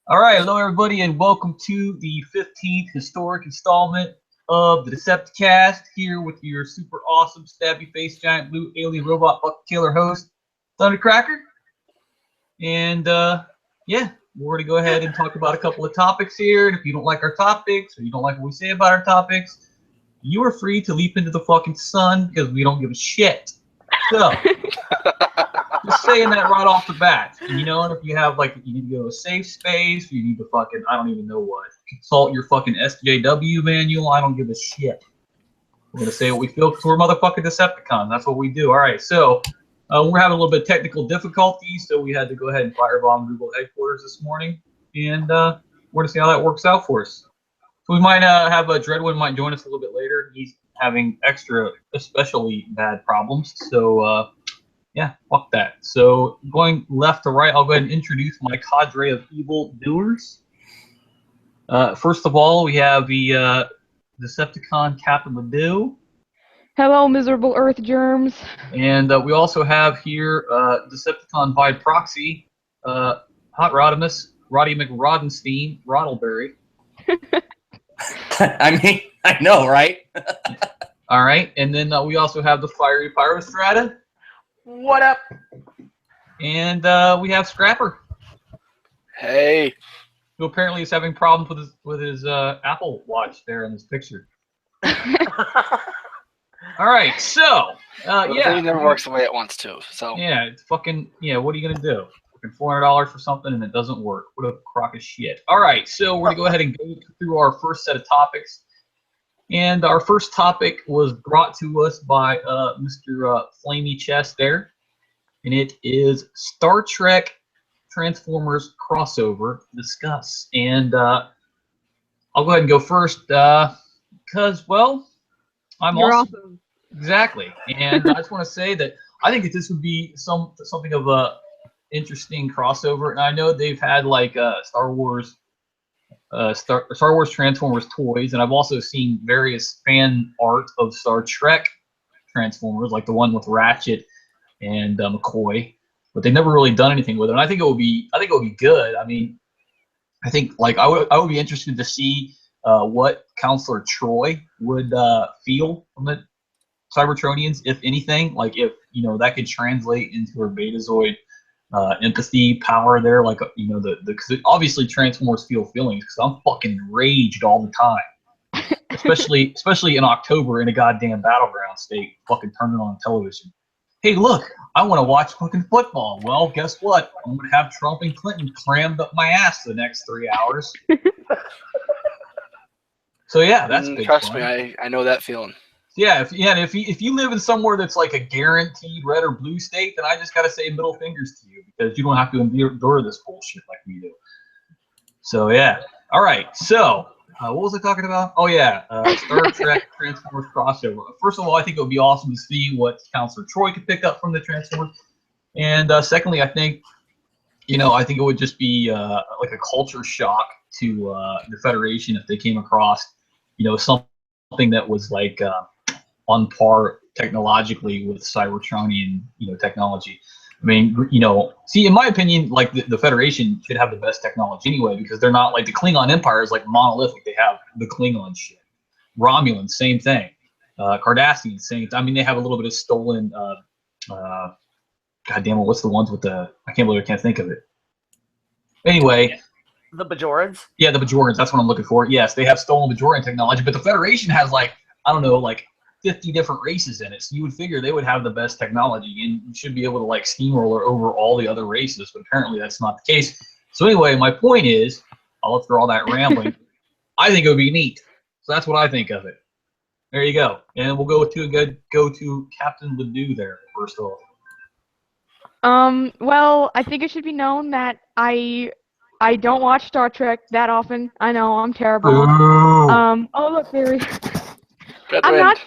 All right, hello everybody, and welcome to the 15th historic installment of the Decepticast. Here with your super awesome, stabby face, giant blue alien robot bucket killer host, Thundercracker. And yeah, we're gonna go ahead and talk about a couple of topics here. And if you don't like our topics or you don't like what we say about our topics, you are free to leap into the fucking sun because we don't give a shit. So. Just saying that right off the bat. And if you have you need to go to a safe space, you need to fucking I don't even know what. Consult your fucking SJW manual. I don't give a shit. We're gonna say what we feel because we're motherfucking Decepticons. That's what we do. All right, so we're having a little bit of technical difficulties, so we had to go ahead and firebomb Google headquarters this morning, and we're gonna see how that works out for us. So we might have Dreadwind might join us a little bit later. He's having especially bad problems. So. Yeah, fuck that. So going left to right, I'll go ahead and introduce my cadre of evil doers. First of all, we have the Decepticon Captain Ledoux. Hello, miserable Earth germs. And we also have here Decepticon by proxy, Hot Rodimus, Roddy McRodenstein, Rottleberry. I know, right? All right, and then we also have the Fiery Pyrostrata. What up? And we have Scrapper. Hey. Who apparently is having problems with his Apple Watch there in this picture. All right, so yeah, it never works the way it wants to. So yeah, it's fucking What are you gonna do? Fucking $400 for something and it doesn't work. What a crock of shit. All right, so we're gonna go ahead and go through our first set of topics. And our first topic was brought to us by Mr. Flamey Chest there, and it is Star Trek Transformers crossover discuss. And I'll go ahead and go first because, well, You're awesome. Exactly. And I just want to say that I think that this would be something of a interesting crossover. And I know they've had Star Wars Transformers toys, and I've also seen various fan art of Star Trek Transformers, like the one with Ratchet and McCoy, but they've never really done anything with it. And I think it would be good. I mean, I think I would be interested to see what Counselor Troy would feel from the Cybertronians, if anything. Like if that could translate into her Betazoid empathy power there, because obviously Transformers feel feelings, because I'm fucking enraged all the time, especially in October in a goddamn battleground state, fucking turning on television. Hey, look, I want to watch fucking football. Well, guess what? I'm gonna have Trump and Clinton crammed up my ass the next 3 hours. So yeah, that's big trust fun. me, I know that feeling. Yeah, if you live in somewhere that's like a guaranteed red or blue state, then I just gotta say middle fingers to you, because you don't have to endure this bullshit like we do. So yeah, all right. So what was I talking about? Oh yeah, Star Trek Transformers crossover. First of all, I think it would be awesome to see what Counselor Troy could pick up from the Transformers, and secondly, I think it would just be like a culture shock to the Federation if they came across something that was like on par technologically with Cybertronian, technology. I mean, see, in my opinion, like the Federation should have the best technology anyway, because they're not like the Klingon Empire is like monolithic. They have the Klingon shit. Romulans, same thing. Cardassians, same. I mean, they have a little bit of stolen. God damn it, what's the ones with the? I can't believe I can't think of it. Anyway. The Bajorans? Yeah, the Bajorans. That's what I'm looking for. Yes, they have stolen Bajoran technology, but the Federation has 50 different races in it. So you would figure they would have the best technology, and you should be able to steamroller over all the other races. But apparently that's not the case. So anyway, my point is, after all that rambling, I think it would be neat. So that's what I think of it. There you go. And we'll go to Captain Ledoux there first of all. Well, I think it should be known that I don't watch Star Trek that often. I know I'm terrible. Oh look, there is. I'm not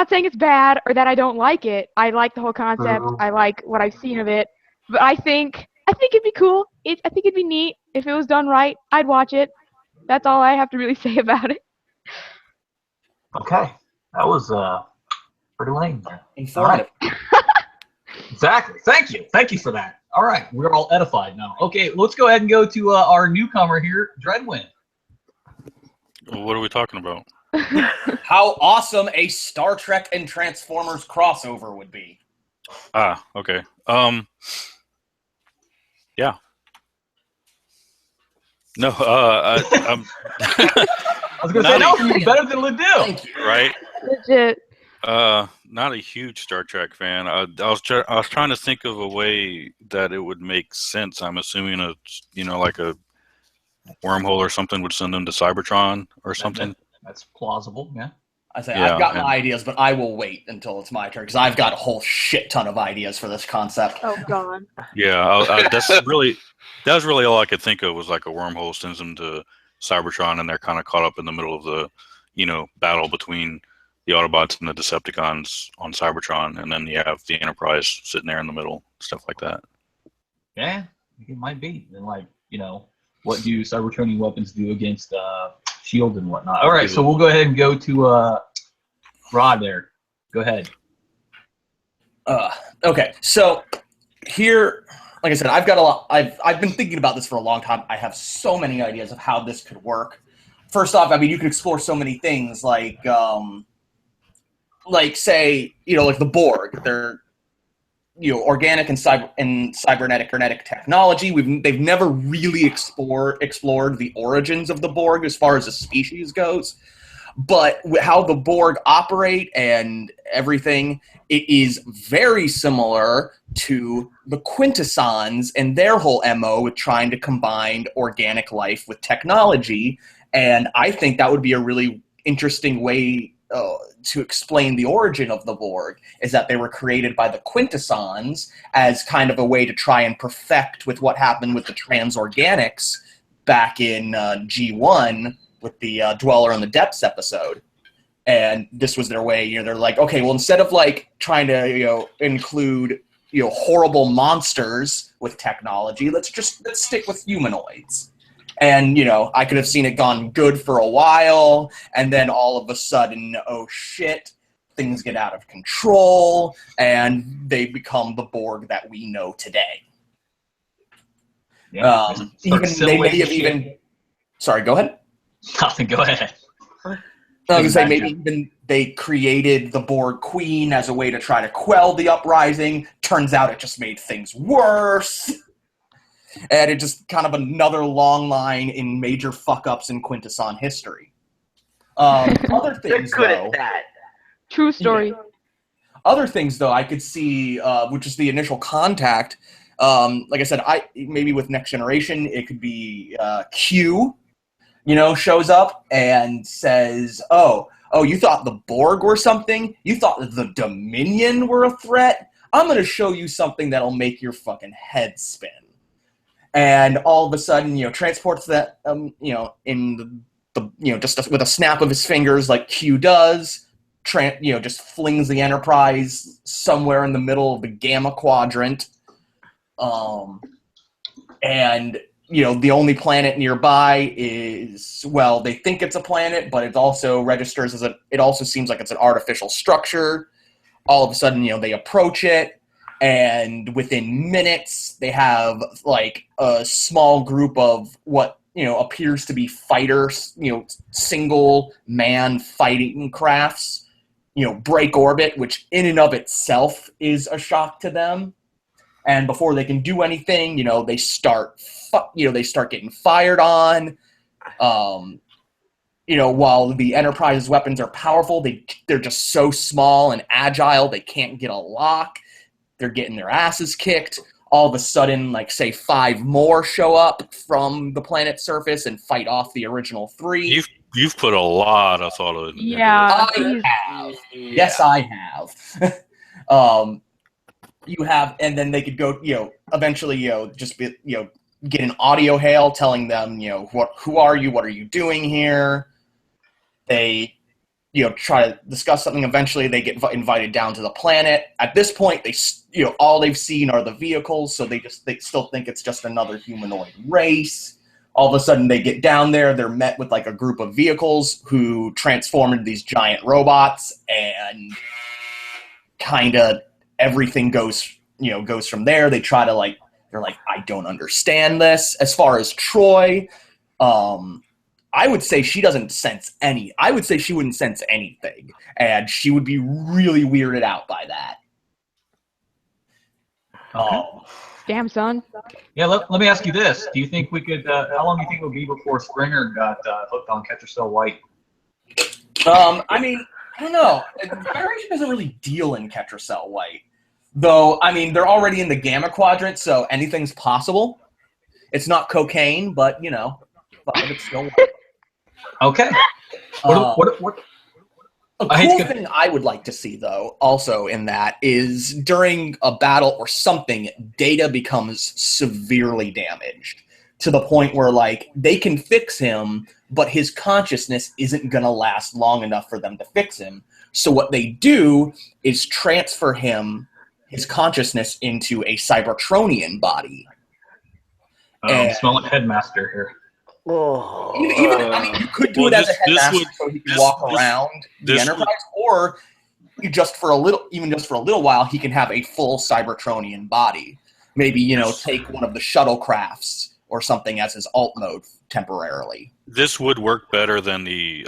saying it's bad or that I don't like it. I like the whole concept. I like what I've seen of it. But I think it'd be cool. I think it'd be neat if it was done right. I'd watch it. That's all I have to really say about it. Okay, that was pretty lame. Informative. Exactly. Thank you for that. All right, we're all edified now. Okay, let's go ahead and go to our newcomer here, Dreadwind. What are we talking about? How awesome a Star Trek and Transformers crossover would be. Ah, okay. Yeah. No, I'm I was going to say, no, you're better than Liddell. Thank you. right. Legit. Not a huge Star Trek fan. I was trying to think of a way that it would make sense. I'm assuming like a wormhole or something would send them to Cybertron or something. That's plausible, yeah. I've Yeah, got my ideas, but I will wait until it's my turn because I've got a whole shit ton of ideas for this concept. Oh God. Yeah, that was really all I could think of was like a wormhole sends them to Cybertron, and they're kind of caught up in the middle of the, battle between the Autobots and the Decepticons on Cybertron, and then you have the Enterprise sitting there in the middle, stuff like that. Yeah, it might be. And what do Cybertronian weapons do against S.H.I.E.L.D. and whatnot? All right, so we'll go ahead and go to Rod there. Go ahead. Okay, so here, like I said, I've got a lot. I've been thinking about this for a long time. I have so many ideas of how this could work. First off, I mean, you could explore so many things, like say, like the Borg. They're organic and cybernetic technology. They've never really explored the origins of the Borg as far as a species goes. But how the Borg operate and everything, it is very similar to the Quintessons and their whole MO with trying to combine organic life with technology. And I think that would be a really interesting way to explain the origin of the Borg, is that they were created by the Quintessons as kind of a way to try and perfect with what happened with the transorganics back in G1 with the Dweller in the Depths episode. And this was their way, they're like, okay, well, instead of trying to, include, horrible monsters with technology, let's stick with humanoids. And, I could have seen it gone good for a while, and then all of a sudden, oh shit, things get out of control, and they become the Borg that we know today. Yeah, they may have even... Sorry, go ahead. Nothing, go ahead. I was going to say, maybe even they created the Borg Queen as a way to try to quell the uprising. Turns out it just made things worse. And it just kind of another long line in major fuck-ups in Quintesson history. Other things, though... True story. Yeah. Other things, though, I could see, which is the initial contact. Like I said, maybe with Next Generation, it could be Q, shows up and says, oh, you thought the Borg were something? You thought the Dominion were a threat? I'm going to show you something that'll make your fucking head spin. And all of a sudden, transports that, in the just with a snap of his fingers, like Q does, just flings the Enterprise somewhere in the middle of the Gamma Quadrant. And, the only planet nearby is, well, they think it's a planet, but it also registers as it also seems like it's an artificial structure. All of a sudden, they approach it. And within minutes, they have a small group of what appears to be fighters, single man fighting crafts, break orbit, which in and of itself is a shock to them. And before they can do anything, they start getting fired on. While the Enterprise's weapons are powerful, they're just so small and agile they can't get a lock. They're getting their asses kicked. All of a sudden, say 5 more show up from the planet's surface and fight off the original 3. You've put a lot of thought into this. Yeah. I have. Yes, I have. You have, and then they could go, eventually, just be, get an audio hail telling them, who are you? What are you doing here? They try to discuss something. Eventually, they get invited down to the planet. At this point, they all they've seen are the vehicles, so they still think it's just another humanoid race. All of a sudden, they get down there. They're met with a group of vehicles who transform into these giant robots, and kind of everything goes goes from there. They try to they're like, I don't understand this. As far as Troy, I would say she doesn't sense any. I would say she wouldn't sense anything, and she would be really weirded out by that. Okay. Damn, son. Yeah, let me ask you this. Do you think we could, how long do you think it would be before Springer got hooked on Catcher Cell White? I mean, I don't know. Federation doesn't really deal in Catcher Cell White. Though, I mean, they're already in the Gamma Quadrant, so anything's possible. It's not cocaine, but, it's still white. Okay. What? A cool thing I would like to see, though, also in that, is during a battle or something, Data becomes severely damaged to the point where, they can fix him, but his consciousness isn't going to last long enough for them to fix him. So what they do is transfer his consciousness into a Cybertronian body. Smelling headmaster here. Even I mean, you could do it as a headmaster so he can walk around the Enterprise, or just for a little while, he can have a full Cybertronian body.Maybe, take one of the shuttlecrafts or something as his alt mode temporarily. This would work better than the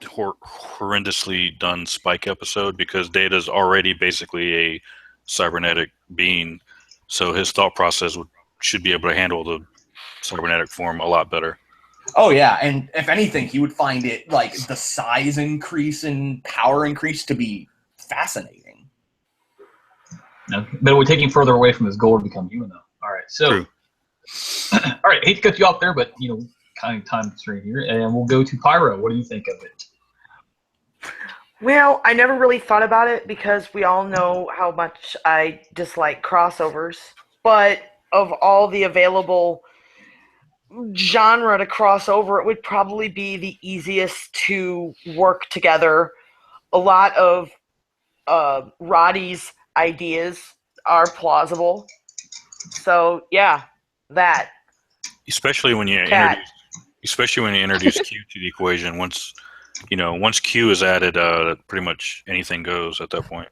horrendously done Spike episode, because Data's already basically a cybernetic being, so his thought process should be able to handle the cybernetic form a lot better. Oh yeah, and if anything, he would find it the size increase and power increase to be fascinating. Okay. But it would take him further away from his goal to become human, though. All right, so all right, I hate to cut you off there, but kind of time constraint here, and we'll go to Pyro. What do you think of it? Well, I never really thought about it because we all know how much I dislike crossovers. But of all the available genre to cross over, it would probably be the easiest to work together. A lot of Roddy's ideas are plausible. So yeah, that. Especially when you introduce Q to the equation. Once Q is added, pretty much anything goes at that point.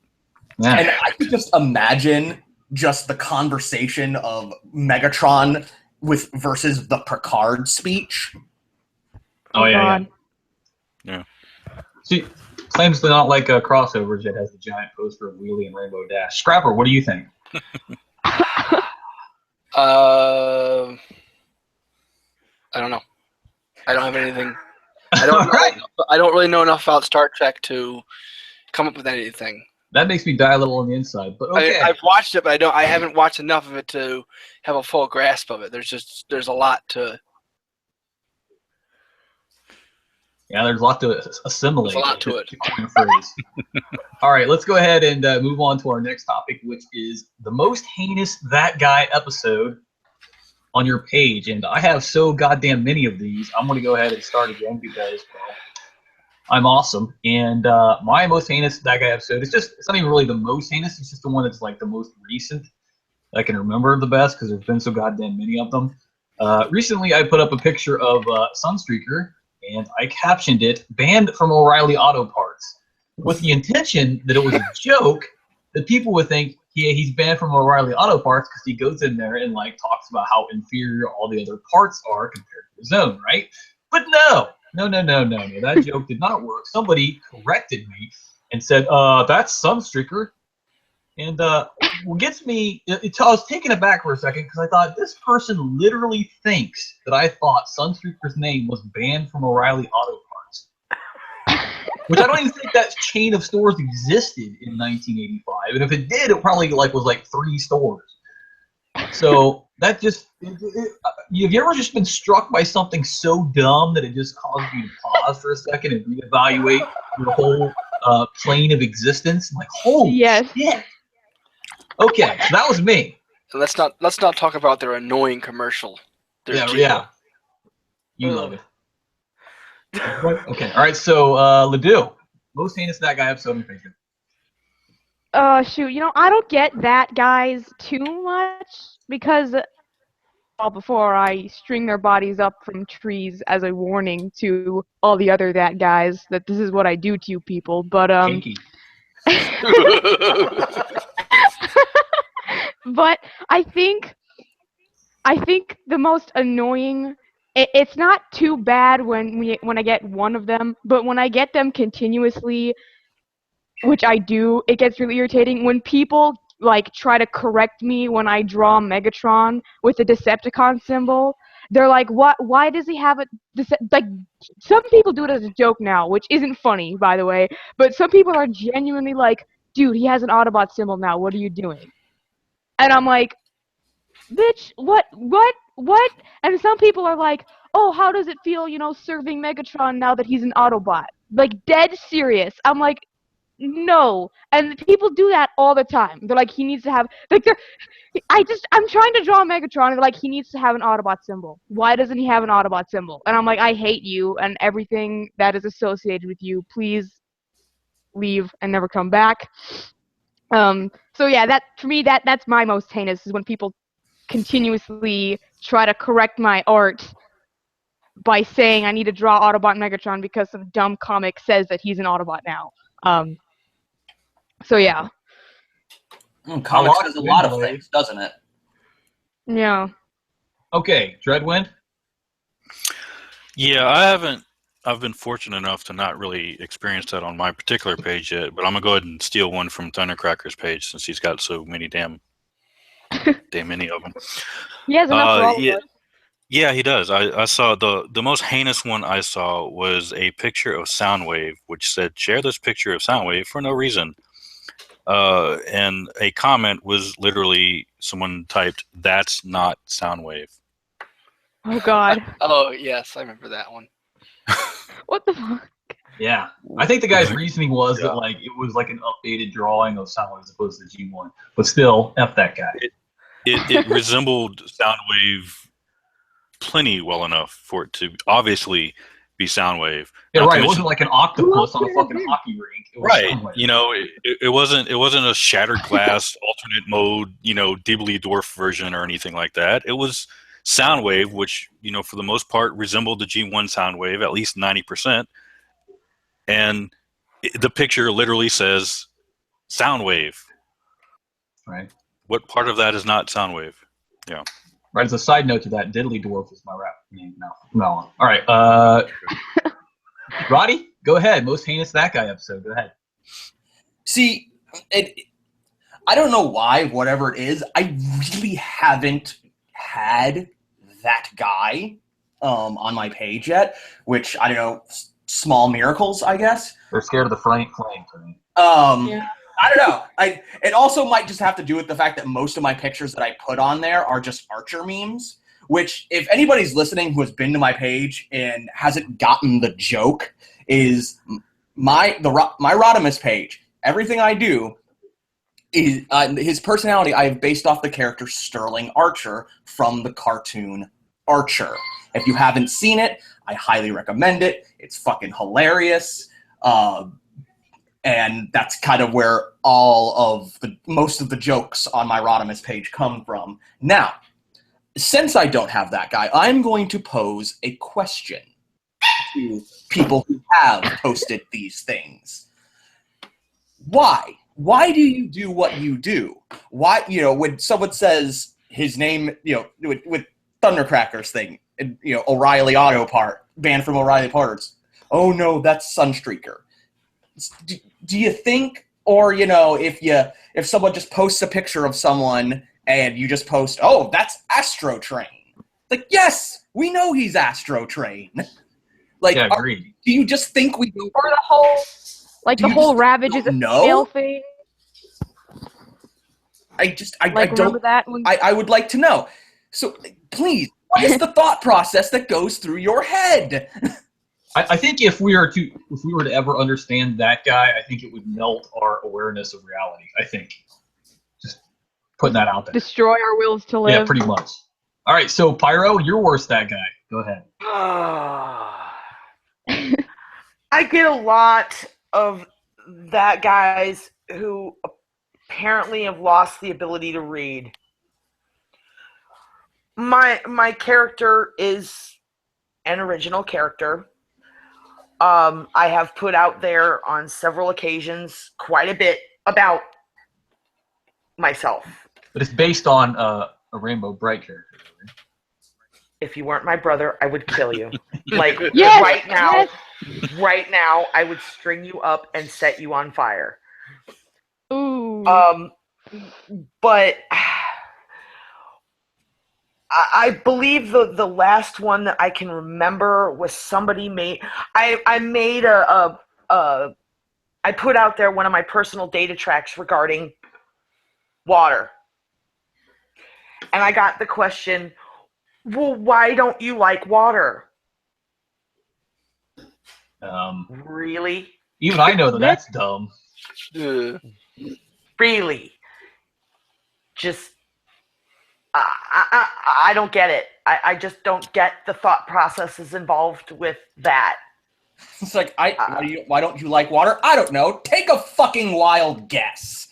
Yeah. And I could just imagine just the conversation of Megatron versus the Picard speech. Oh yeah. God. She claims to not like crossovers. It has the giant poster of Wheelie and Rainbow Dash. Scrapper, what do you think? I don't know. I don't have anything. I don't really know enough about Star Trek to come up with anything. That makes me die a little on the inside, but okay. I've watched it, but I haven't watched enough of it to have a full grasp of it. There's a lot to. Yeah, there's a lot to assimilate. There's a lot to it. To coin a phrase. All right, let's go ahead and move on to our next topic, which is the most heinous That Guy episode on your page. And I have so goddamn many of these. I'm going to go ahead and start again because, well, I'm awesome. And my most heinous That Guy episode, it's not even really the most heinous. It's just the one that's the most recent that I can remember the best because there's been so goddamn many of them. Recently, I put up a picture of Sunstreaker, and I captioned it, "Banned from O'Reilly Auto Parts," with the intention that it was a joke that people would think, yeah, he's banned from O'Reilly Auto Parts because he goes in there and talks about how inferior all the other parts are compared to his own, right? But no. That joke did not work. Somebody corrected me and said, that's Sunstreaker. And what gets me, I was taken aback for a second because I thought this person literally thinks that I thought Sunstreaker's name was banned from O'Reilly Auto Parts. Which I don't even think that chain of stores existed in 1985. And if it did, it probably was 3 stores. So that just, have you ever just been struck by something so dumb that it just caused you to pause for a second and reevaluate your whole plane of existence? Holy shit. Okay, so that was me. Let's not talk about their annoying commercial. Yeah. You love it. Okay, all right. So Ledoux, most heinous That Guy episode in fiction. Shoot, I don't get That Guys too much because before I string their bodies up from trees as a warning to all the other That Guys that this is what I do to you people. But Kinky. But I think the most annoying. It's not too bad when I get one of them, but when I get them continuously, which I do, it gets really irritating when people like try to correct me when I draw Megatron with the Decepticon symbol. They're like, "What? Why does he have a like?" Some people do it as a joke now, which isn't funny, by the way. But some people are genuinely like, "Dude, he has an Autobot symbol now. What are you doing?" And I'm like, "Bitch, what?" And some people are like, "Oh, how does it feel, serving Megatron now that he's an Autobot?" Like dead serious. I'm like, no, and people do that all the time. They're like, he needs to have like I'm trying to draw Megatron, and they're like, he needs to have an Autobot symbol. Why doesn't he have an Autobot symbol? And I'm like, I hate you and everything that is associated with you. Please leave and never come back. So yeah, that for me, that's my most heinous is when people continuously try to correct my art by saying I need to draw Autobot Megatron because some dumb comic says that he's an Autobot now. So yeah. Comics says a lot of things, doesn't it? Yeah. Okay, Dreadwind. Yeah, I've been fortunate enough to not really experience that on my particular page yet, but I'm gonna go ahead and steal one from Thundercracker's page since he's got so many damn many of them. He has enough for all of us. Yeah, he does. I saw the most heinous one I saw was a picture of Soundwave, which said, "Share this picture of Soundwave for no reason." And a comment was literally someone typed, "That's not Soundwave." Oh God. Oh yes, I remember that one. What the fuck? Yeah, I think the guy's reasoning was that like it was like an updated drawing of Soundwave as opposed to G1, but still, F that guy. It resembled Soundwave plenty well enough for it to obviously be Soundwave. Yeah, right. It wasn't like an octopus on a fucking hockey rink. It was Right. Soundwave. It wasn't a shattered glass alternate mode, Dibbly Dwarf version or anything like that. It was Soundwave, which, for the most part resembled the G1 Soundwave, at least 90%. And the picture literally says Soundwave. Right. What part of that is not Soundwave? Yeah. Right, as a side note to that, Diddly Dwarf is my rap name now. No. All right. Roddy, go ahead. Most heinous that guy episode. Go ahead. See, I don't know why, whatever it is, I really haven't had that guy on my page yet, which, I don't know, small miracles, I guess. They're scared of the flame. Yeah. I don't know. It also might just have to do with the fact that most of my pictures that I put on there are just Archer memes, which if anybody's listening who has been to my page and hasn't gotten the joke is my Rodimus page. Everything I do is his personality I have based off the character Sterling Archer from the cartoon Archer. If you haven't seen it, I highly recommend it. It's fucking hilarious. And that's kind of where most of the jokes on my Rodimus page come from. Now, since I don't have that guy, I'm going to pose a question to people who have posted these things. Why? Why do you do what you do? Why, when someone says his name, with Thundercracker's thing, O'Reilly Auto Part, banned from O'Reilly Parts. Oh no, that's Sunstreaker. Do you think, or if someone just posts a picture of someone and you just post, oh, that's Astro Train, like, yes, we know he's Astro Train. Like, yeah, agreed. Do you just think we don't? Or the whole Ravage is a female thing. I don't. Remember that one? I would like to know. So please, what is the thought process that goes through your head? I think if we were to ever understand that guy, I think it would melt our awareness of reality. I think. Just putting that out there. Destroy our wills to live. Yeah, pretty much. All right, so Pyro, you're worse that guy. Go ahead. I get a lot of that guys who apparently have lost the ability to read. My character is an original character. I have put out there on several occasions quite a bit about myself. But it's based on a Rainbow Bright character. If you weren't my brother, I would kill you. Like Yes! right now, I would string you up and set you on fire. Ooh. But I believe the last one that I can remember was somebody made. I made I put out there one of my personal data tracks regarding water, and I got the question, well, why don't you like water? Really? Even I know that's dumb. Really? Just, I don't get it. I just don't get the thought processes involved with that. It's like, why don't you like water? I don't know. Take a fucking wild guess.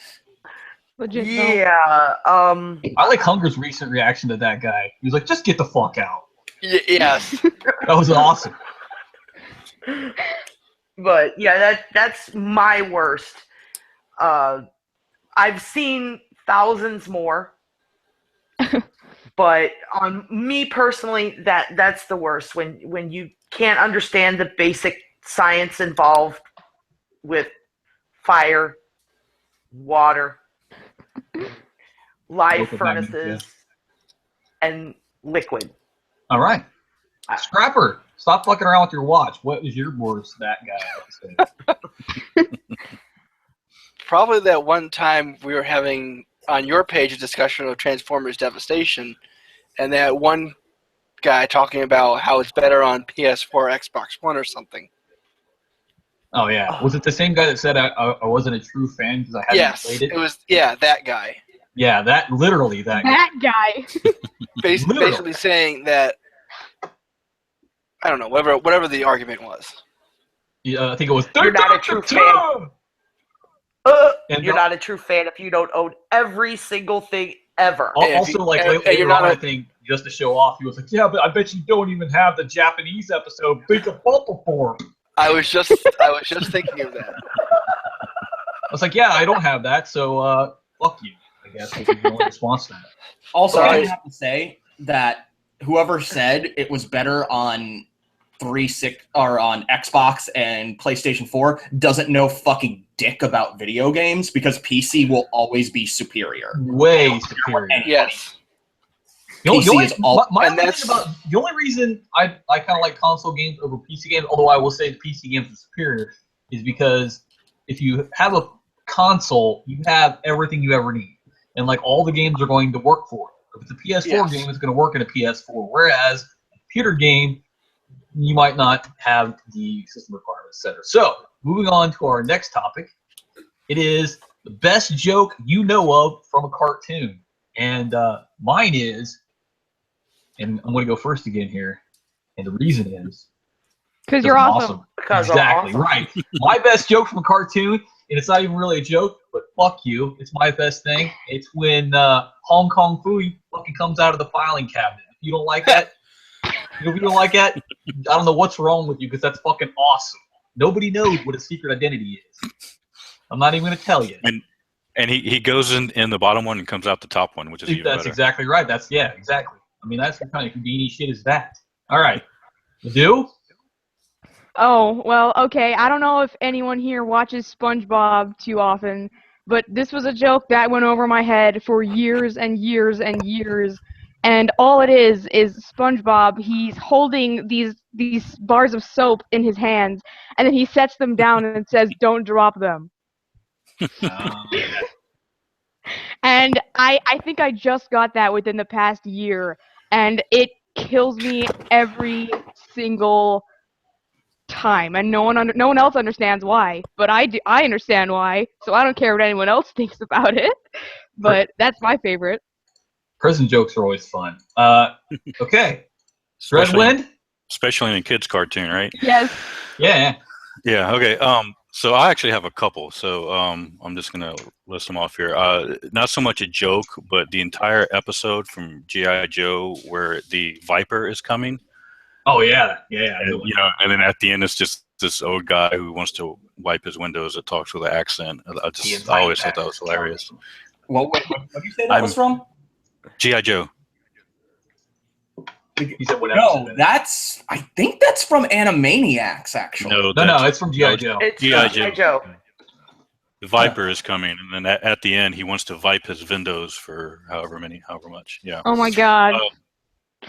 Legit, yeah. I like Hunger's recent reaction to that guy. He was like, just get the fuck out. Yes. That was awesome. But yeah, that's my worst. I've seen thousands more, but on me personally, that's the worst. When you can't understand the basic science involved with fire, water, live furnaces, and liquid. All right. Scrapper, stop fucking around with your watch. What was your worst that guy episode? Probably that one time we were having on your page a discussion of Transformers Devastation, and that one guy talking about how it's better on PS4, Xbox One, or something. Oh yeah, was it the same guy that said I wasn't a true fan because I hadn't played it? It was. Yeah, that guy. Yeah, that guy. Basically saying that. I don't know, whatever the argument was. Yeah, I think it was. You're not a true fan. You're not a true fan if you don't own every single thing ever. Also, like later on, I think just to show off, he was like, "Yeah, but I bet you don't even have the Japanese episode. Think of Bumble for." I was just thinking of that. I was like, "Yeah, I don't have that, so fuck you." I guess was the only response to that. Also, I have to say that whoever said it was better on on Xbox and PlayStation 4 doesn't know fucking dick about video games because PC will always be superior. Way superior. Yes. The only reason I kind of like console games over PC games, although I will say the PC games are superior, is because if you have a console, you have everything you ever need. And like all the games are going to work for it. If it's a PS4 game, it's going to work in a PS4. Whereas a computer game, you might not have the system requirements, etc. So, moving on to our next topic. It is the best joke you know of from a cartoon. And mine is, and I'm going to go first again here, and the reason is... Because you're awesome. Exactly, right. My best joke from a cartoon, and it's not even really a joke, but fuck you, it's my best thing. It's when Hong Kong Fooey fucking comes out of the filing cabinet. If you don't like that, I don't know what's wrong with you, because that's fucking awesome. Nobody knows what a secret identity is. I'm not even going to tell you. And he goes in the bottom one and comes out the top one, which is even better. That's exactly right. Exactly. I mean, that's what kind of convenient shit is that. All right. Do? Oh, well, okay. I don't know if anyone here watches SpongeBob too often, but this was a joke that went over my head for years and years and years. And all it is SpongeBob, he's holding these bars of soap in his hands, and then he sets them down and says, "Don't drop them." And I think I just got that within the past year, and it kills me every single time, and no one else understands why, but I understand why, so I don't care what anyone else thinks about it. But that's my favorite. Prison jokes are always fun. Okay. Redwind? Especially in a kid's cartoon, right? Yes. Yeah. Yeah, okay. So I actually have a couple, so I'm just going to list them off here. Not so much a joke, but the entire episode from G.I. Joe where the Viper is coming. Oh, yeah. And, and then at the end, it's just this old guy who wants to wipe his windows that talks with an accent. I always thought that was hilarious. What did you say that was from? G.I. Joe. You said what No, episode? I think that's from Animaniacs, actually. No, it's from G.I. Joe. It's G.I. G.I. Joe. The Viper is coming, and then at the end, he wants to vipe his windows for however much. Yeah. Oh my god.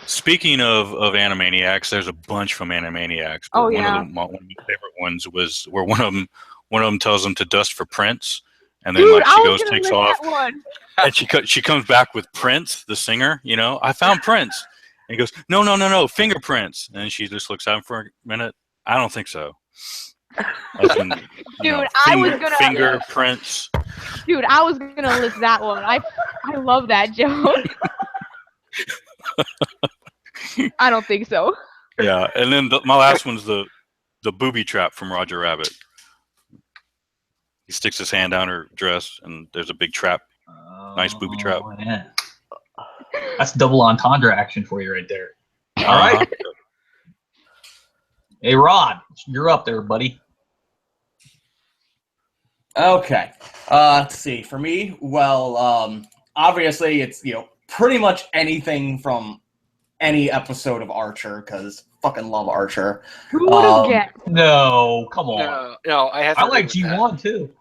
Speaking of Animaniacs, there's a bunch from Animaniacs. But Oh, one yeah. of my favorite ones was where one of them tells him to dust for Prince, and then Dude, like she I was goes, gonna takes list off, that one. and she comes back with Prince, the singer. You know, I found Prince, and he goes, no, fingerprints, and she just looks at him for a minute. I don't think so. As in, Dude, I was gonna- fingerprints. Dude, I was gonna list that one. I love that joke. I don't think so. Yeah, and then my last one's the booby trap from Roger Rabbit. He sticks his hand down her dress, and there's a big trap. Nice booby trap. Yeah. That's double entendre action for you right there. All right. Hey, Rod, you're up there, buddy. Okay. Let's see. For me, well, obviously it's, pretty much anything from any episode of Archer, because fucking love Archer. Who would have guessed? No, come on. No, I have to I agree like with G1 too.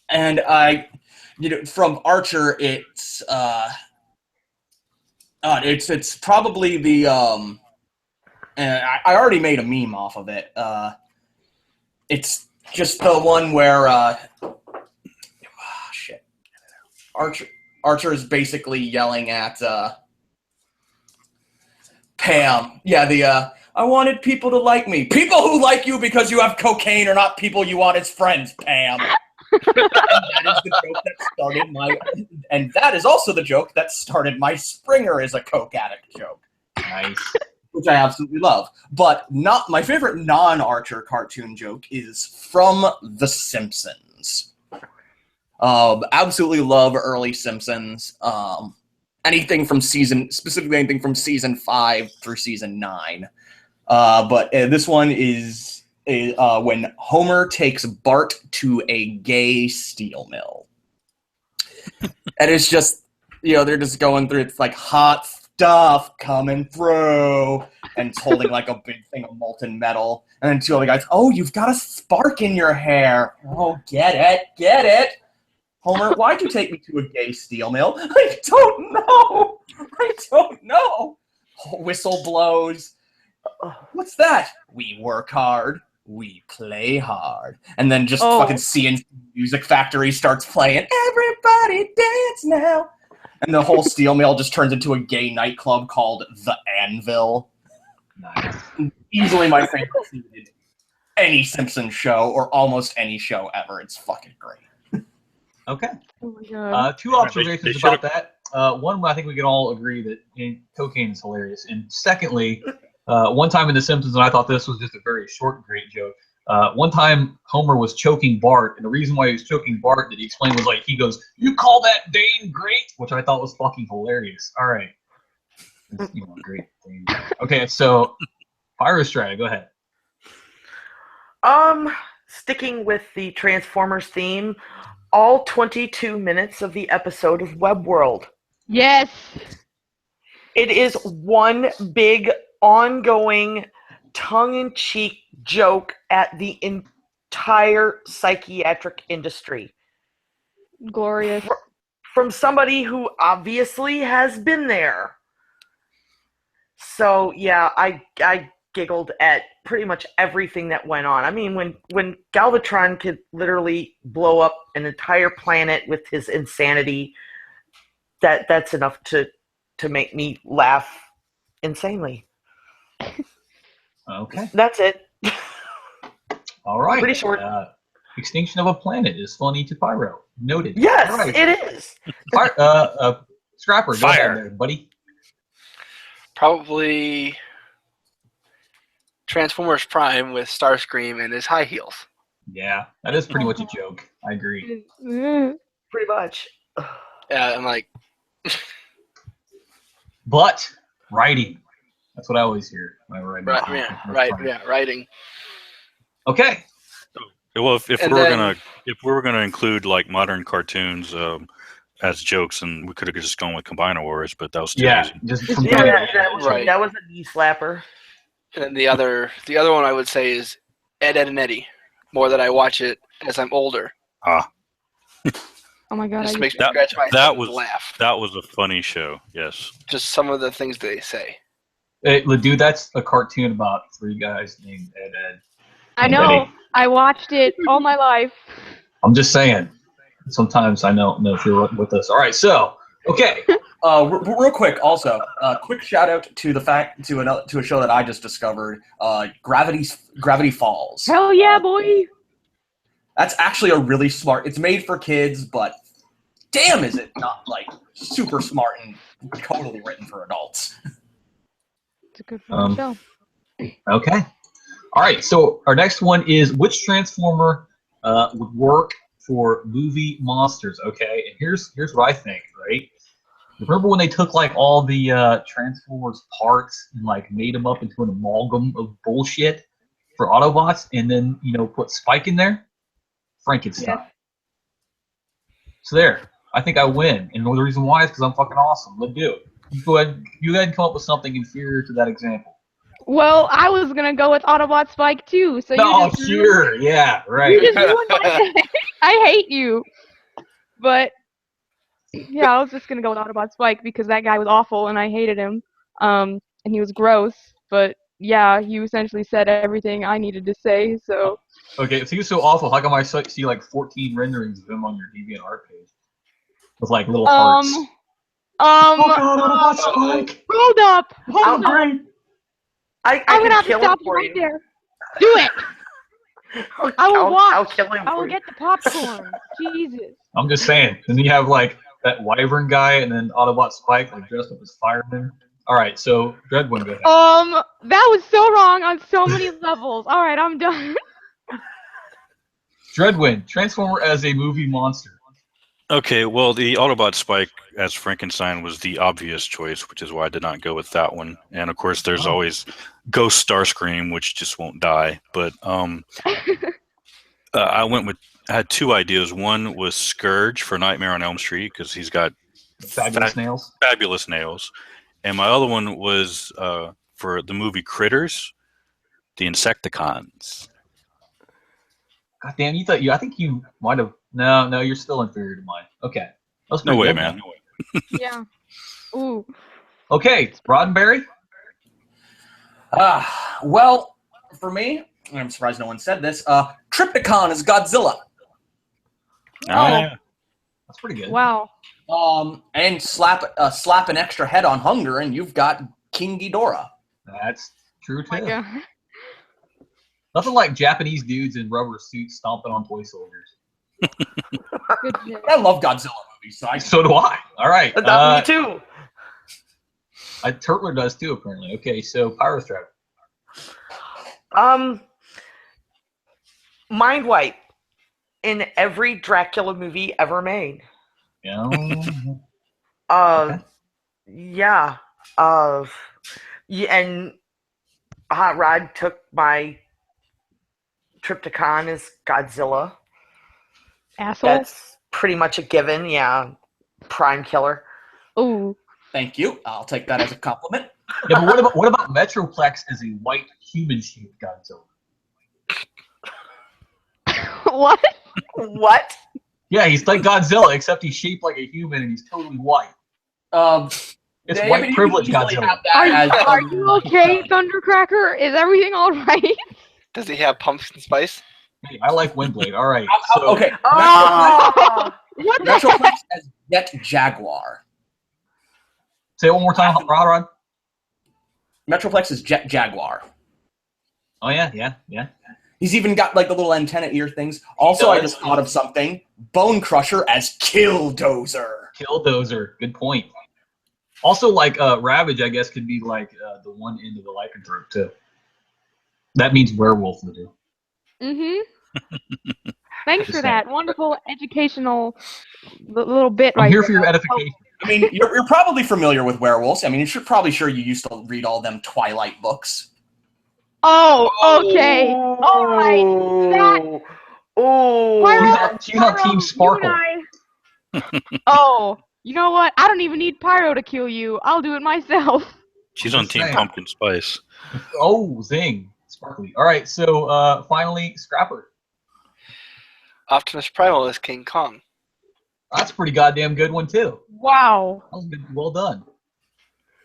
And I, from Archer, it's probably the and I already made a meme off of it. It's just the one where shit. Archer is basically yelling at Pam. Yeah, I wanted people to like me. People who like you because you have cocaine are not people you want as friends, Pam. And that is also the joke that started my Springer is a coke addict joke. Nice. Which I absolutely love. But not my favorite non-Archer cartoon joke is from The Simpsons. Absolutely love early Simpsons. Specifically anything from season 5 through season 9. But this one is when Homer takes Bart to a gay steel mill. And it's just, they're just going through, it's like hot stuff coming through, and it's holding like a big thing of molten metal. And then two other guys, oh, you've got a spark in your hair. Oh, get it. Homer, why'd you take me to a gay steel mill? I don't know. Whistle blows. What's that? We work hard. We play hard. And then just fucking CNC Music Factory starts playing. Everybody dance now. And the whole steel mill just turns into a gay nightclub called The Anvil. Nice. Easily my favorite scene in any Simpsons show or almost any show ever. It's fucking great. Okay. Oh my god. Two observations about that. One, I think we can all agree that cocaine is hilarious. And secondly, one time in The Simpsons, and I thought this was just a very short, great joke. One time, Homer was choking Bart, and the reason why he was choking Bart that he explained was he goes, "You call that Dane great?" Which I thought was fucking hilarious. All right. Great thing. Okay, so Fire Strata, go ahead. Sticking with the Transformers theme, all 22 minutes of the episode of Web World. Yes. It is one big, ongoing, tongue-in-cheek joke at the entire psychiatric industry. Glorious. From somebody who obviously has been there. So, yeah, I giggled at pretty much everything that went on. I mean, when Galvatron could literally blow up an entire planet with his insanity, that's enough to make me laugh insanely. Okay. That's it. All right. Pretty short. Extinction of a planet is funny to Pyro. Noted. Yes, right. it is. Scrapper, go ahead there, buddy. Probably Transformers Prime with Starscream and his high heels. Yeah, that is pretty much a joke. I agree. Pretty much. Yeah, I'm like... But writing. That's what I always hear when I write. Writing. Okay. Well, if we were gonna include like modern cartoons as jokes, and we could have just gone with Combiner Wars, but that was too easy. Just that was a knee slapper. And then the other one I would say is Ed, Ed and Eddie. More that I watch it as I'm older. Ah. Oh my god! Just makes me scratch my head and laugh. That was a funny show. Yes. Just some of the things they say. Hey, dude, that's a cartoon about 3 guys named Ed. I know. Eddie. I watched it all my life. I'm just saying. Sometimes I don't know if you're with us. All right, so okay. Real quick, also, quick shout out to a show that I just discovered, Gravity Falls. Hell yeah, boy! That's actually a really smart. It's made for kids, but damn, is it not like super smart and totally written for adults. It's a good show. Okay. All right. So our next one is which Transformer would work for movie monsters? Okay, and here's what I think. Right. Remember when they took like all the Transformers parts and like made them up into an amalgam of bullshit for Autobots, and then put Spike in there? Frankenstein. Yeah. So there, I think I win, and the reason why is because I'm fucking awesome. Let's do it. You go ahead and come up with something inferior to that example. Well, I was gonna go with Autobot Spike too. So sure, yeah, right. You just ruined my day. I hate you. But yeah, I was just gonna go with Autobot Spike because that guy was awful and I hated him. And he was gross. But yeah, you essentially said everything I needed to say. So. Okay, if he was so awful, how come I see like 14 renderings of him on your DeviantArt page with like little hearts? Oh God, Autobot Spike! Hold up! I'm gonna have to stop you right there. Do it! I will watch. I'll kill him. I will get the popcorn. Jesus. I'm just saying. And then you have like that Wyvern guy, and then Autobot Spike like dressed up as fireman. All right, so Dreadwind, go ahead. That was so wrong on so many levels. All right, I'm done. Dreadwind, Transformer as a movie monster. Okay, well, the Autobot Spike as Frankenstein was the obvious choice, which is why I did not go with that one. And of course, there's always Ghost Starscream, which just won't die. But I had 2 ideas. One was Scourge for Nightmare on Elm Street because he's got fabulous nails. And my other one was for the movie Critters, the Insecticons. God damn, I think you might have. No, you're still inferior to mine. Okay. No way, man. No way. Yeah. Ooh. Okay, Roddenberry? Well, for me, I'm surprised no one said this, Trypticon is Godzilla. Yeah. That's pretty good. Wow. And slap an extra head on Hunger, and you've got King Ghidorah. That's true, too. My God. Nothing like Japanese dudes in rubber suits stomping on toy soldiers. I love Godzilla movies. So do I. All right. Me too. Turtler does too, apparently. Okay, so Pyrostrap. Mind Wipe in every Dracula movie ever made. Yeah. Okay. Yeah. And Hot Rod took my Trypticon as Godzilla. Asshole. That's pretty much a given, yeah. Prime killer. Ooh. Thank you. I'll take that as a compliment. Yeah, but what about Metroplex as a white human-shaped Godzilla? What? What? Yeah, he's like Godzilla, except he's shaped like a human and he's totally white. It's white privilege Godzilla. Are you okay, Thundercracker? Is everything all right? Does he have pumpkin spice? Hey, I like Windblade. All right. Okay. Metroplex as Jet Jaguar. Say it one more time, Rod. Metroplex is Jet Jaguar. Oh, yeah. He's even got like the little antenna ear things. Also, I just thought of something. Bone Crusher as Killdozer. Killdozer. Good point. Also, like Ravage, I guess, could be like the one end of the lycanthrope, too. That means werewolf would do. Mm-hmm. Thanks for that wonderful educational little bit right I'm here for your edification. I mean, you're probably familiar with werewolves. I mean, you're probably sure you used to read all them Twilight books. Oh, okay. All right. Oh, Pyro, She's on Team Sparkle. Oh, you know what? I don't even need Pyro to kill you. I'll do it myself. She's on Just Team saying. Pumpkin Spice. Oh, zing. Sparkly. All right, so finally, Scrapper. Optimus Primal is King Kong. That's a pretty goddamn good one, too. Wow. That was good. Well done.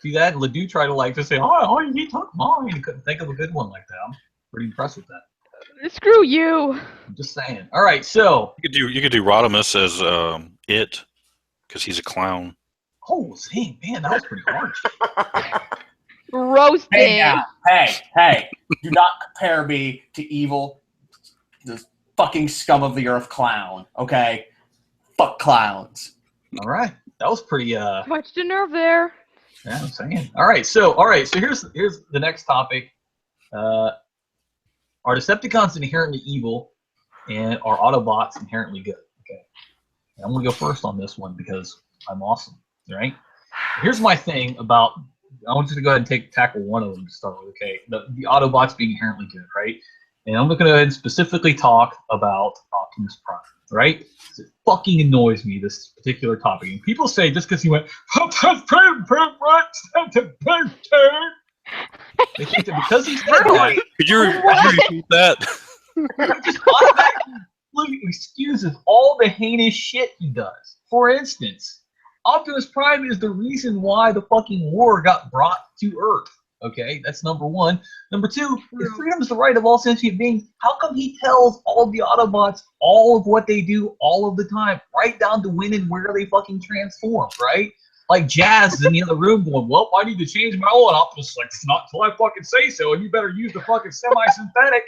See that? Ledoux tried to just say, oh, he took mine. He couldn't think of a good one like that. I'm pretty impressed with that. Screw you. I'm just saying. All right, so. You could do Rodimus as it, because he's a clown. Oh, zing. Man, that was pretty harsh. Roasted. Hey, now. Hey. Do not compare me to evil, the fucking scum of the earth clown, okay? Fuck clowns. All right. That was pretty, Touched a nerve there. Yeah, I'm saying. All right, so here's the next topic. Are Decepticons inherently evil, and are Autobots inherently good? Okay, and I'm gonna go first on this one because I'm awesome. Right? Here's my thing about. I want you to go ahead and tackle one of them to start with. Okay, the Autobots being inherently good, right? And I'm going to go ahead and specifically talk about Optimus Prime, right? It fucking annoys me, this particular topic. And people say just because he went, they think that because he's said that, Could you repeat that? he just automatically excuses all the heinous shit he does. For instance, Optimus Prime is the reason why the fucking war got brought to Earth. Okay, that's number one. Number two, if freedom is the right of all sentient beings, how come he tells all of the Autobots all of what they do all of the time, right down to when and where they fucking transform, right? Like Jazz is in the other room going, well, I need to change my oil. And Optimus is like, it's not until I fucking say so, and you better use the fucking semi-synthetic.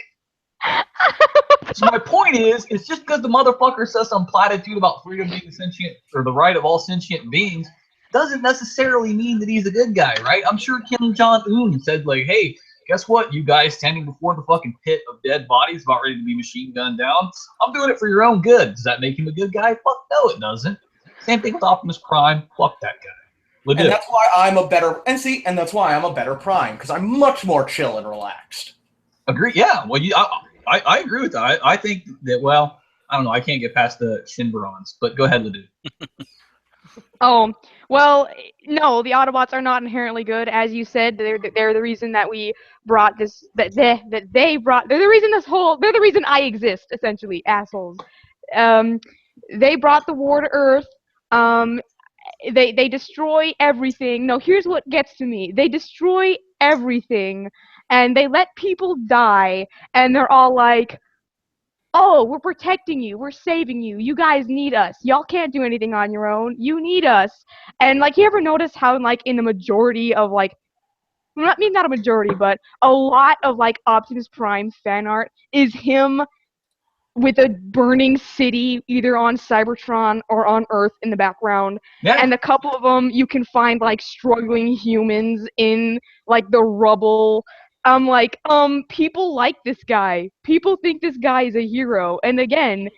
So my point is, it's just because the motherfucker says some platitude about freedom being sentient, or the right of all sentient beings, doesn't necessarily mean that he's a good guy, right? I'm sure Kim Jong-un said, like, hey, guess what, you guys standing before the fucking pit of dead bodies about ready to be machine gunned down? I'm doing it for your own good. Does that make him a good guy? Fuck no, it doesn't. Same thing with Optimus Prime. Fuck that guy. Legit. And that's why I'm a better, and that's why I'm a better Prime, because I'm much more chill and relaxed. Agree, yeah. Well, I agree with that. I think that, well, I don't know, I can't get past the Shinbarons, but go ahead, Ledoux. Oh, well, no, the Autobots are not inherently good, as you said. They're the reason that we brought this. They're the reason I exist, essentially, assholes. They brought the war to Earth. They destroy everything. No, here's what gets to me. They destroy everything, and they let people die, and they're all like, oh, we're protecting you, we're saving you, you guys need us, y'all can't do anything on your own, you need us. And, like, you ever notice how, like, in the majority of, like, not a majority, but a lot of, like, Optimus Prime fan art is him with a burning city either on Cybertron or on Earth in the background. Yeah. And a couple of them you can find, like, struggling humans in, like, the rubble. I'm like, people like this guy. People think this guy is a hero. And again,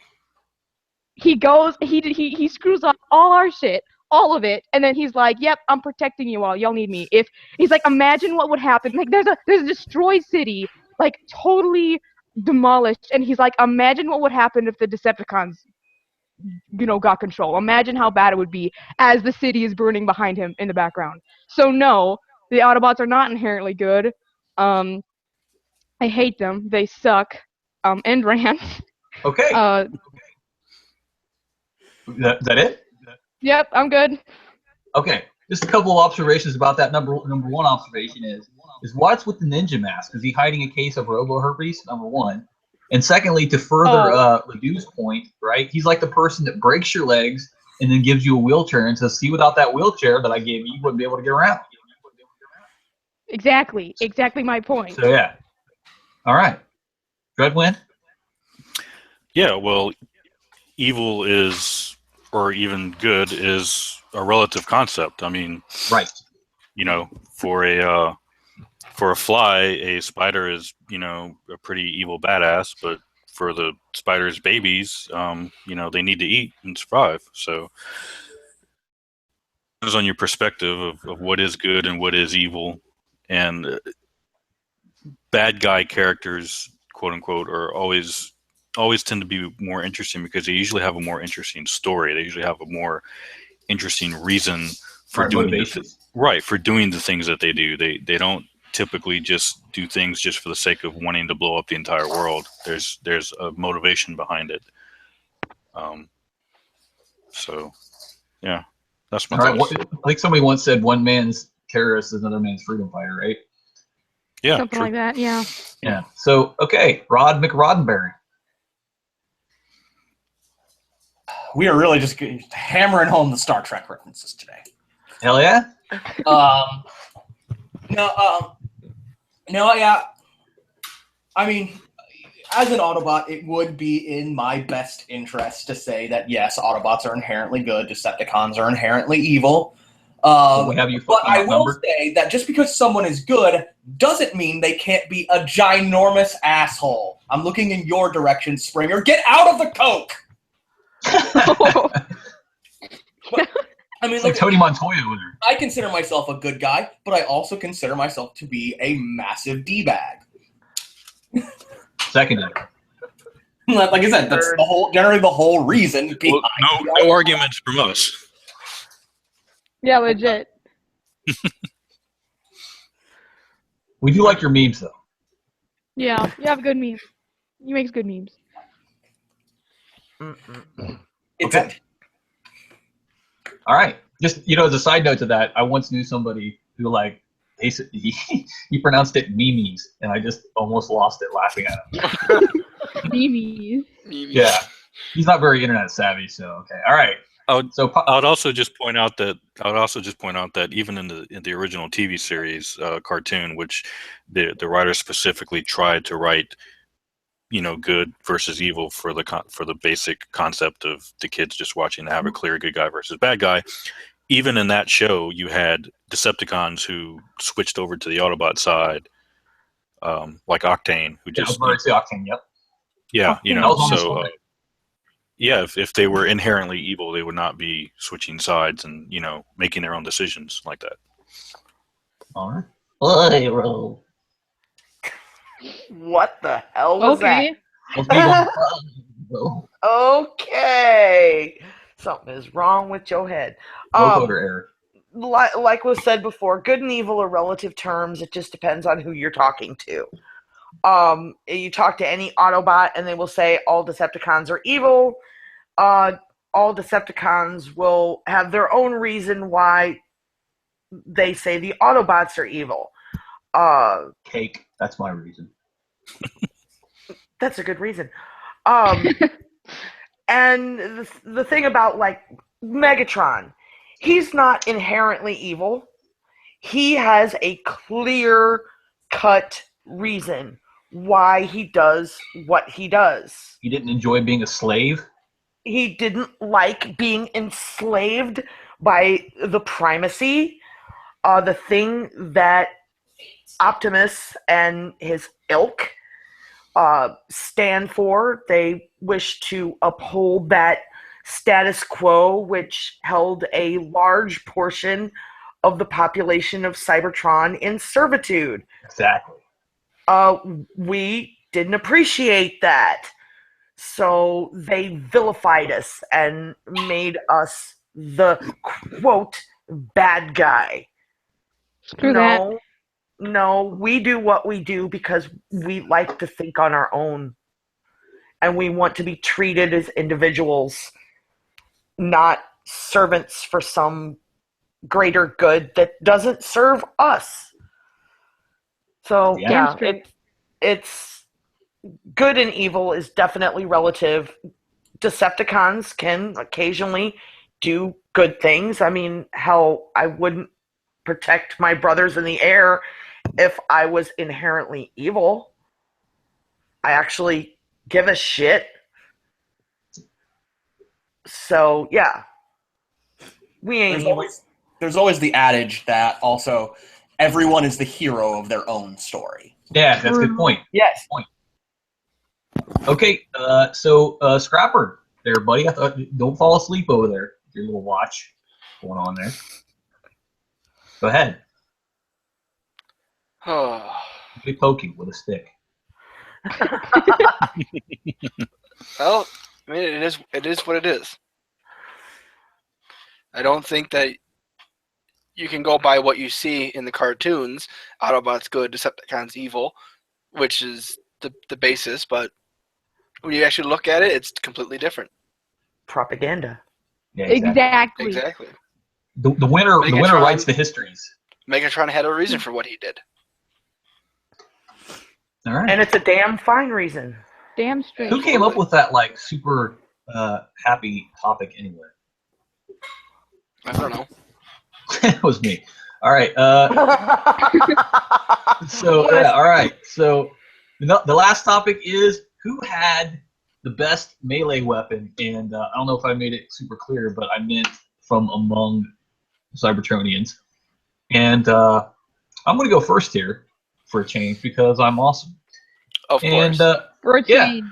he goes, he screws up all our shit, all of it, and then he's like, yep, I'm protecting you all. Y'all need me. If he's like, imagine what would happen. Like, there's a destroyed city, like, totally demolished, and he's like, imagine what would happen if the Decepticons, got control. Imagine how bad it would be as the city is burning behind him in the background. So no, the Autobots are not inherently good. I hate them. They suck. End rant. Okay. That it? Yep, I'm good. Okay. Just a couple of observations about that. Number one observation is what's with the ninja mask? Is he hiding a case of robo herpes? Number one. And secondly, to further Ledoux's point, right? He's like the person that breaks your legs and then gives you a wheelchair and says, see, without that wheelchair that I gave you, you wouldn't be able to get around. Exactly my point. So yeah. All right. Dreadwind? Yeah, well, evil is, or even good, is a relative concept. I mean, right. For a fly, a spider is, a pretty evil badass, but for the spider's babies, they need to eat and survive. So it depends on your perspective of what is good and what is evil. And bad guy characters, quote unquote, are always always tend to be more interesting because they usually have a more interesting story. They usually have a more interesting reason for doing for doing the things that they do. They don't typically just do things just for the sake of wanting to blow up the entire world. There's a motivation behind it. So yeah, that's my thoughts. I think somebody once said one man's terrorist is another man's freedom fighter, right? Yeah, something like that. Yeah. Yeah. So okay, Rod McRoddenberry. We are really just hammering home the Star Trek references today. Hell yeah. Yeah. I mean, as an Autobot, it would be in my best interest to say that yes, Autobots are inherently good, Decepticons are inherently evil. But I will say that just because someone is good doesn't mean they can't be a ginormous asshole. I'm looking in your direction, Springer. Get out of the Coke! But, I mean, it's like Tony Montoya with her. I consider myself a good guy, but I also consider myself to be a massive D-bag. Seconded. Like I said, that's generally the whole reason behind no arguments from us. Yeah, legit. We do like your memes, though. Yeah, you have good memes. You make good memes. Okay. All right. Just, as a side note to that, I once knew somebody who, he pronounced it memes, and I just almost lost it laughing at him. Memes. Yeah. He's not very internet savvy, so okay. All right. I would also just point out that even in the original TV series cartoon, which the writer specifically tried to write, good versus evil for the basic concept of the kids just watching to have a clear good guy versus bad guy. Even in that show, you had Decepticons who switched over to the Autobot side, like Octane, who just Octane. Yep. Yeah, if they were inherently evil, they would not be switching sides and making their own decisions like that. All right. What the hell was that? Okay. Okay. Something is wrong with your head. Vocoder error. Like was said before, good and evil are relative terms. It just depends on who you're talking to. You talk to any Autobot and they will say all Decepticons are evil. All Decepticons will have their own reason why they say the Autobots are evil. Cake. That's my reason. That's a good reason. And the thing about Megatron, he's not inherently evil. He has a clear-cut reason why he does what he does. He didn't enjoy being a slave? He didn't like being enslaved by the primacy. The thing that Optimus and his ilk stand for. They wish to uphold that status quo, which held a large portion of the population of Cybertron in servitude. Exactly. We didn't appreciate that. So they vilified us and made us the, quote, bad guy. Screw that. No, we do what we do because we like to think on our own. And we want to be treated as individuals, not servants for some greater good that doesn't serve us. So, yeah, it's good and evil is definitely relative. Decepticons can occasionally do good things. I mean, hell, I wouldn't protect my brothers in the air if I was inherently evil. I actually give a shit. So, yeah. We ain't... There's always the adage that also everyone is the hero of their own story. Yeah, that's a good point. Yes. Good point. Okay, so Scrapper there, buddy. I thought, don't fall asleep over there. Your little watch going on there. Go ahead. Be poking with a stick. Well, I mean, it is what it is. I don't think that you can go by what you see in the cartoons. Autobots good, Decepticons evil, which is the basis, but when you actually look at it, it's completely different. Propaganda. Yeah, Exactly. The winner writes the histories. Megatron had a reason for what he did. All right. And it's a damn fine reason. Damn straight. Who came up with that like super happy topic anyway? I don't know. It was me. All right. So yeah. All right. So the last topic is who had the best melee weapon, and I don't know if I made it super clear, but I meant from among Cybertronians. And I'm going to go first here for a change because I'm awesome. Of course. For a change.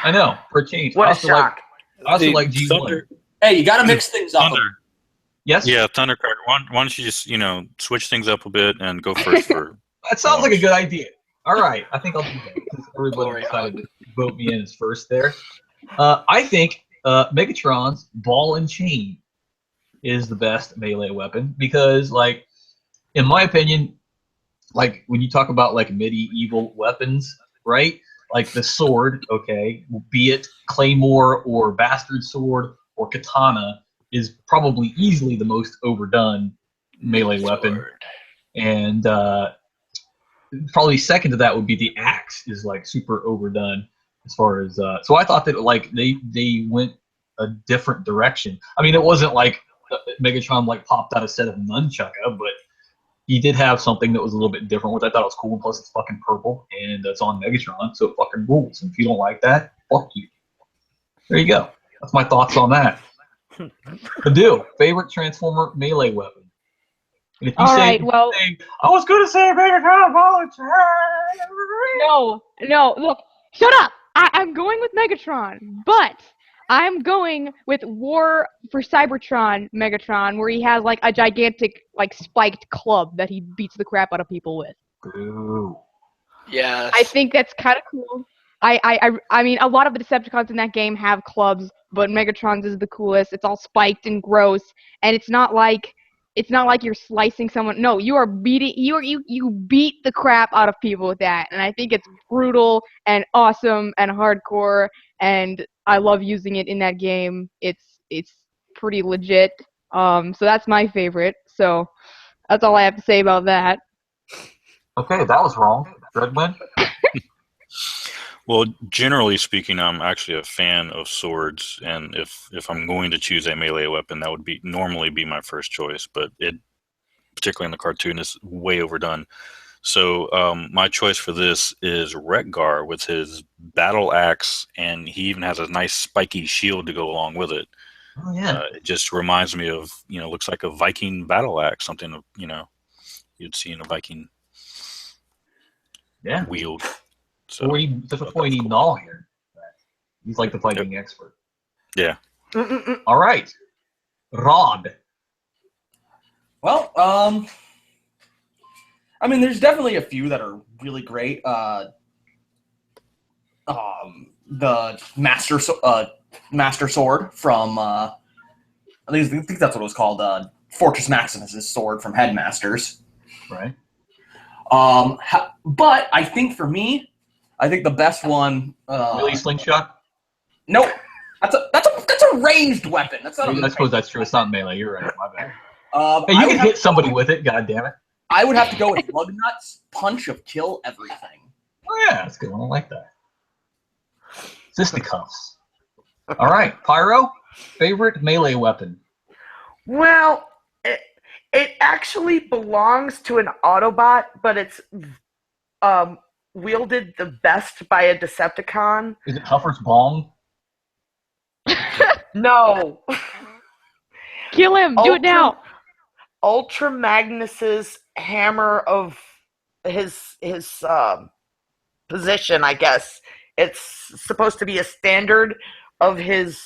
I know, for a change. What I a also shock. like G1. Thunder. Hey, you got to mix things up. Thunder. Yes? Yeah, Thundercracker. Why don't you just switch things up a bit and go first for? That sounds like a good idea. All right, I think I'll do that since everybody Glory decided to vote me in as first there. I think Megatron's Ball and Chain is the best melee weapon because, like, in my opinion, like when you talk about like medieval weapons, right? Like the sword, okay, be it claymore or bastard sword or katana, is probably easily the most overdone melee weapon. And probably second to that would be the axe is like super overdone as far as so I thought that like they went a different direction. I mean, it wasn't like Megatron like popped out a set of nunchaka, but he did have something that was a little bit different, which I thought was cool. And plus, it's fucking purple, and it's on Megatron, so it fucking rules. And if you don't like that, fuck you. There you go. That's my thoughts on that. Adu, favorite Transformer melee weapon. And if you say, I was going to say Megatron Ball and Chain. No, look, shut up. I'm going with Megatron, but I'm going with War for Cybertron Megatron, where he has like a gigantic, like spiked club that he beats the crap out of people with. Ooh. Yes. I think that's kind of cool. I mean, a lot of the Decepticons in that game have clubs, but Megatron's is the coolest. It's all spiked and gross, and it's not like you're slicing someone. No, you are beating. You beat the crap out of people with that, and I think it's brutal and awesome and hardcore, and I love using it in that game. It's pretty legit. So that's my favorite. So that's all I have to say about that. Okay, that was wrong. Redman? Well, generally speaking, I'm actually a fan of swords, and if I'm going to choose a melee weapon, that would normally be my first choice. But it, particularly in the cartoon, is way overdone. So my choice for this is Rekgar with his battle axe, and he even has a nice spiky shield to go along with it. Oh yeah. It just reminds me of looks like a Viking battle axe, something you'd see in a Viking wield. So that's why we need Null here. He's like the fighting expert. Yeah. All right, Rod. Well, I mean, there's definitely a few that are really great. The Master Sword from I think that's what it was called. Fortress Maximus' sword from Headmasters. Right. But I think for me, the best one. Really slingshot? Nope. That's a ranged weapon. That's not. I suppose that's true. It's not melee. You're right. My bad. Hey, you can hit somebody with it. God damn it. I would have to go with Lugnut's Punch of Kill Everything. Oh yeah, that's a good one. I like that. Fisticuffs. All right, Pyro. Favorite melee weapon. Well, it actually belongs to an Autobot, but it's wielded the best by a Decepticon. Is it Huffer's Bong? No. Kill him! Do it now! Ultra Magnus's hammer of his position, I guess. It's supposed to be a standard of his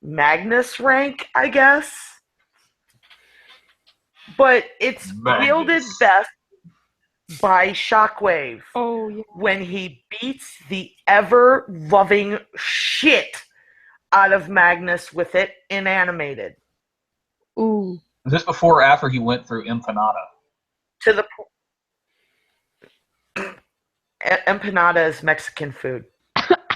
Magnus rank, I guess. But it's wielded best. by Shockwave. Oh, yeah. When he beats the ever-loving shit out of Magnus with it in animated. Ooh. Was this before or after he went through Empanada? To the Empanada is Mexican food.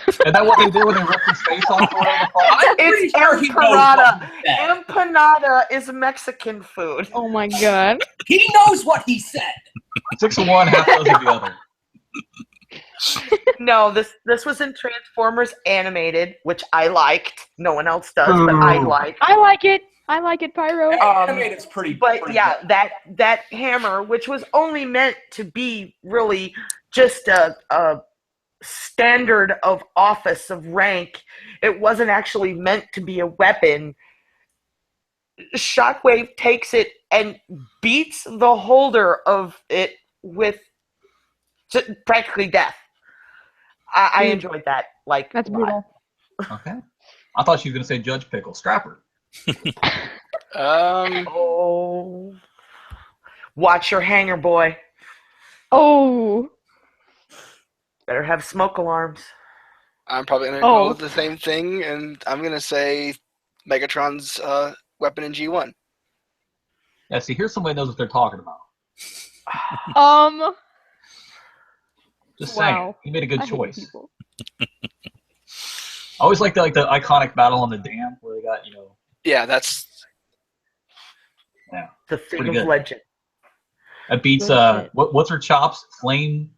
Is that what they did when they ripped his face off or whatever the fuck? I'm pretty It's sure he knows what empanada. he said. Empanada is Mexican food. Oh my god. He knows what he said. 6 of one, half dozen of the other. No, this was in Transformers animated, which I liked. No one else does, but I liked. I like it. I like it, Pyro. Animated's pretty. But pretty yeah, good. that hammer, which was only meant to be really just a standard of office of rank, it wasn't actually meant to be a weapon. Shockwave takes it and beats the holder of it with practically death. I enjoyed that. Like, That's a lot. brutal. Okay. I thought she was going to say Judge Pickle. Scrapper. Oh, watch your hanger, boy. Oh. Better have smoke alarms. I'm probably gonna go with the same thing, and I'm gonna say Megatron's weapon in G1. Yeah, see, here's somebody who knows what they're talking about. Just saying. Wow. He made a good I hate choice. people. I always like the iconic battle on the dam where they got, Yeah, that's The thing Pretty of good. legend. that beats, Good shit. what's her chops? Flame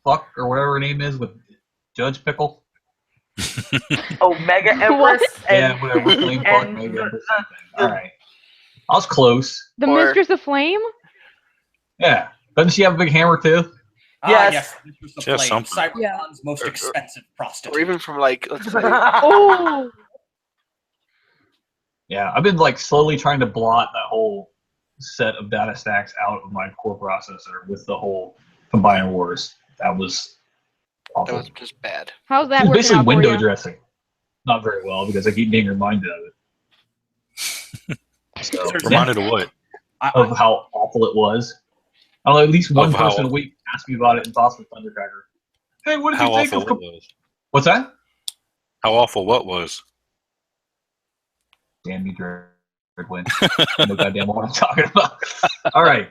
Fuck or whatever her name is with Judge Pickle? Oh, Mega What? Empress. Yeah, whatever. Flame Fuck, and maybe. the- Empress, same thing. All right. I was close. The Or- Mistress of Flame? Yeah. Doesn't she have a big hammer too? Yes. This was the She has flame. something. Cybertron's most expensive or prostitute. even from like let's say, Oh. Yeah, I've been like slowly trying to blot that whole set of data stacks out of my core processor with the whole Combiner Wars. That was that awful. was just bad. How's that It's working basically out for window you? dressing. Not very well because I keep being reminded of it. So, Reminded of what? of how awful it was. I don't know, at least one Of how- person a week asked me about it in Thoughts with Thundercracker. Hey, what did How you think awful of... what was? What's that? How awful what was? Damn you, Dreadwind. No goddamn what I'm talking about. All right.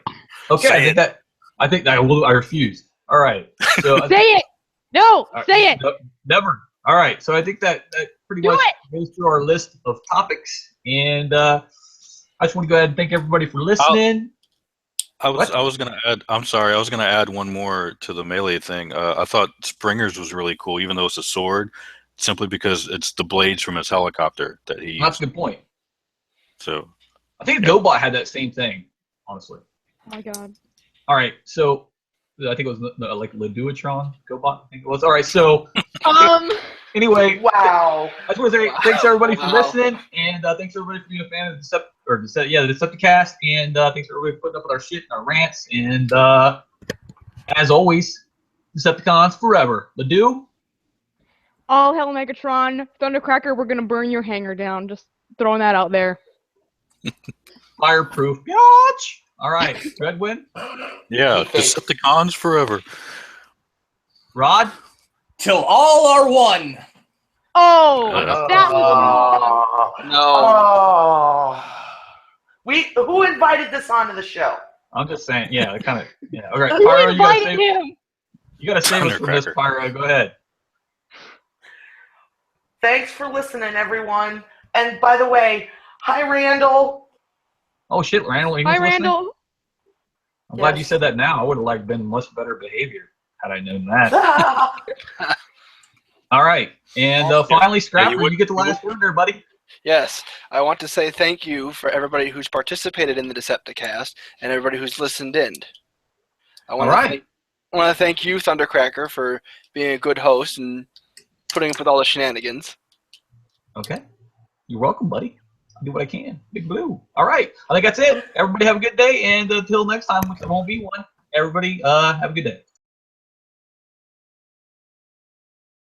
Okay, Say I think I refuse. All right. So Say it! No! All right. Say it! No, never. All right. So I think that pretty Do much it! goes through our list of topics. And I just want to go ahead and thank everybody for listening. I was What? gonna add. I'm sorry. I was gonna add one more to the melee thing. I thought Springer's was really cool, even though it's a sword, simply because it's the blades from his helicopter that he That's used. a good point. So I think GoBot had that same thing, honestly. Oh my god. All right. So I think it was like Leduatron GoBot. I think it was. All right. So anyway, Wow. I just want to say thanks everybody for listening, and thanks everybody for being a fan of the Decepticast, and thanks everybody for putting up with our shit and our rants, and as always, Decepticons forever. Ledoux, All hell Megatron. Thundercracker, we're gonna burn your hangar down. Just throwing that out there. fireproof, biatch. All right, Redwind, yeah, Decepticons forever. Rod, Till all are one. Oh! That was No. Who invited this onto the show? I'm just saying, yeah, kind of, yeah. All right, Who Pyro, invited him? you gotta save us from this, Thundercracker. Pyro. Go ahead. Thanks for listening, everyone. And by the way, hi, Randall. Oh shit, Randall, are you Hi, listening? Randall. I'm glad you Yes. said that now. I would have been much better behavior had I known that. All right, and finally, Scrapper, would- you get the you last word there, buddy. Yes, I want to say thank you for everybody who's participated in the Decepticast and everybody who's listened in. I want All right. to thank you, Thundercracker, for being a good host and putting up with all the shenanigans. Okay. You're welcome, buddy. I'll do what I can. Big Blue. All right. I think that's it. Everybody have a good day, and until next time, which there won't be one, everybody have a good day.